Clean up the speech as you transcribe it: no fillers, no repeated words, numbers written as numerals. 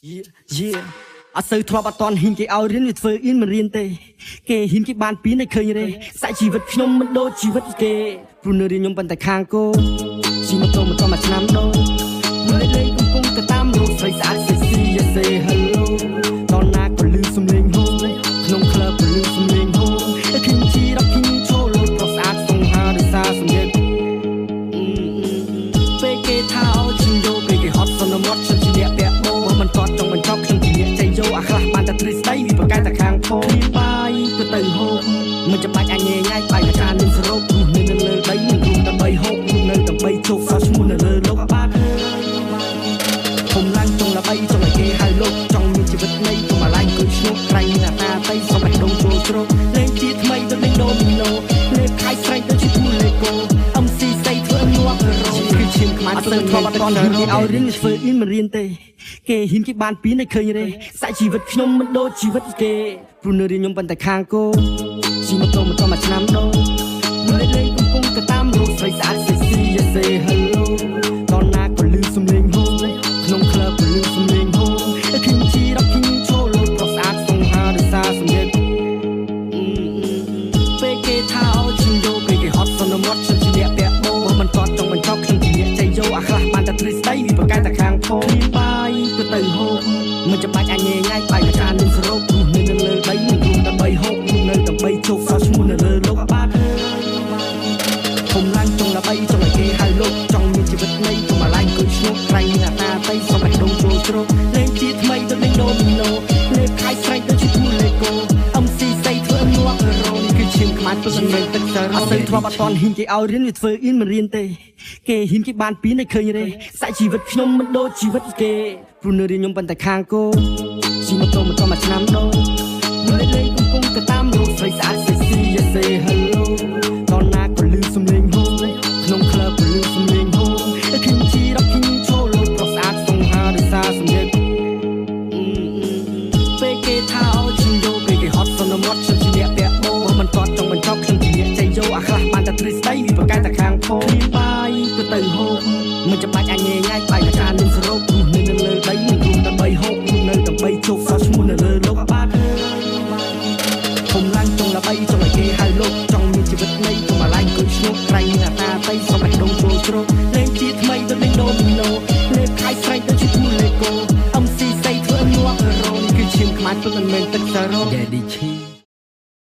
Yeah អត់សូវធ្លាប់អត់តន់ហ៊ានគេឲ្យរៀនវាធ្វើអ៊ីនមិនរៀនទេគេហ៊ានគេបានពីនៃឃើញទេសាច់ជីវិតខ្ញុំមិនដូចជីវិតគេព្រោះនៅរៀនខ្ញុំប៉ុន្តែខាងគោជីម៉ូតូមកឆ្នាំដូចលេងកំពុងទៅតាមរោស្រីស្អាតសេស៊ីយ៉ាសេ hello តនណាក៏លឺសំឡេងហូក្នុងក្លឹបក៏លឺសំឡេងហូតែខ្ញុំជីរកខ្ញុំឈោលោប្រុសស្អាតសង្ហារិសាសំឡេងពេលគេថាឲ្យខ្ញុំយកពេលគេហត់សន្មត់ខ្ញុំជាអ្នកពាក់បោមិនតតចង់បញ្ចប់ខ្ញុំជាអ្នកចៃយោអាខ្លះបានតែទ្រឹស្ដីវាប្រកែកតែខាងផោបាយក៏ទៅហូបមិនចាំបាច់អញញ៉ៃញ៉ៃបាយកាចាននឹងសរុបព្រោះនៅលើដីមិនរួមដើម្បីហូបនៅដើម្បីជោគសោះឈ្មោះនៅលើលោកអាបាទខ្ញុំឡើងចង់ល្បីចង់ឲ្យគេហៅលោកចង់មានជីវិតនៃកុំអាឡៃគួយឈ្នោះក្រៃណាតាតៃសម្រាប់ដងចូលជ្រោកលេងជាថ្មីទៅលេងដូមីណូលេងខៃស្រែកទៅជាឈ្មោះលេកូ MC សៃធ្វើងាប់រងគឺឈាមខ្មាស់ទៅធ្លាប់អត់តន់គេឲ្យរៀនធ្វើអ៊ីនមិនរៀនទេគេហ៊ានគេបានពីនៃឃើញទេសាច់ជីវិតខ្ញុំមិនដូចជីវិតគេព្រោះនៅរៀនខ្ញុំប៉ុន្តែខាងគោជីម៉ូតូមកឆ្នាំដូចលេងកំពុងទៅតាមរោស្រីស្អាតសេស៊ីយ៉ាសេ hello តនណាក៏លឺសំឡេងហូក្នុងក្លឹបក៏លឺសំឡេងហូតែខ្ញុំជីរកខ្ញុំឈោលោប្រុសស្អាតសង្ហារិសាសំឡេងពេលគេថាឲ្យខ្ញុំយកពេលគេហត់សន្មត់ខ្ញុំជាអ្នកពាក់បោមិនតតចង់បញ្ចប់ខ្ញុំជាអ្នកចៃយោអាខ្លះបានតែទ្រឹស្ដីវាប្រកែកតែខាងផោបាយក៏ទៅហូបមិនចាំបាច់អញញ៉ៃញ៉ៃបាយកាចាននឹងសរុបព្រោះនៅលើដីមិនរួមដើម្បីហូបនៅដើម្បីជោគសោះឈ្មោះនៅលើលោកអាបាទខ្ញុំឡើងចង់ល្បីចង់ឲ្យគេហៅលោកចង់មានជីវិតនៃកុំអាឡៃគួយឈ្នោះក្រៃណាតាតៃសម្រាប់ដងចូលជ្រោកលេងជាថ្មីទៅលេងដូមីណូលេងខៃស្រែកទៅជាឈ្មោះលេកូ MC សៃធ្វើងាប់រងគឺឈាមខ្មាស់ទៅសំឡេងទឹកសើអត់សូវធ្លាប់អត់តន់ហ៊ានគេឲ្យរៀនវាធ្វើអ៊ីនមិនរៀនទេគេហ៊ានគេបានពីនៃឃើញទេសាច់ជីវិតខ្ញុំមិនដូចជីវិតគេព្រោះនៅរៀនខ្ញុំប៉ុន្តែខាងគោជីម៉ូតូមកឆ្នាំដូចលេងកំពុងទៅតាមរោស្រីស្អាតសេស៊ីយ៉ាសេ hello តនណាក៏លឺសំឡេងហូក្នុងក្លឹបក៏លឺសំឡេងហូតែខ្ញុំជីរកខ្ញុំឈោលោប្រុសស្អាតសង្ហារិសាសំឡេងពេលគេថាឲ្យខ្ញុំយកពេលគេហត់សន្មត់ខ្ញុំជាអ្នកពាក់បោមិនតតចង់បញ្ចប់ខ្ញុំជាអ្នកចៃយោអាខ្លះបានតែទ្រឹស្ដីវាប្រកែកតែខាងផោបាយក៏ទៅហូបមិនចាំបាច់អញញ៉ៃញ៉ៃបាយកា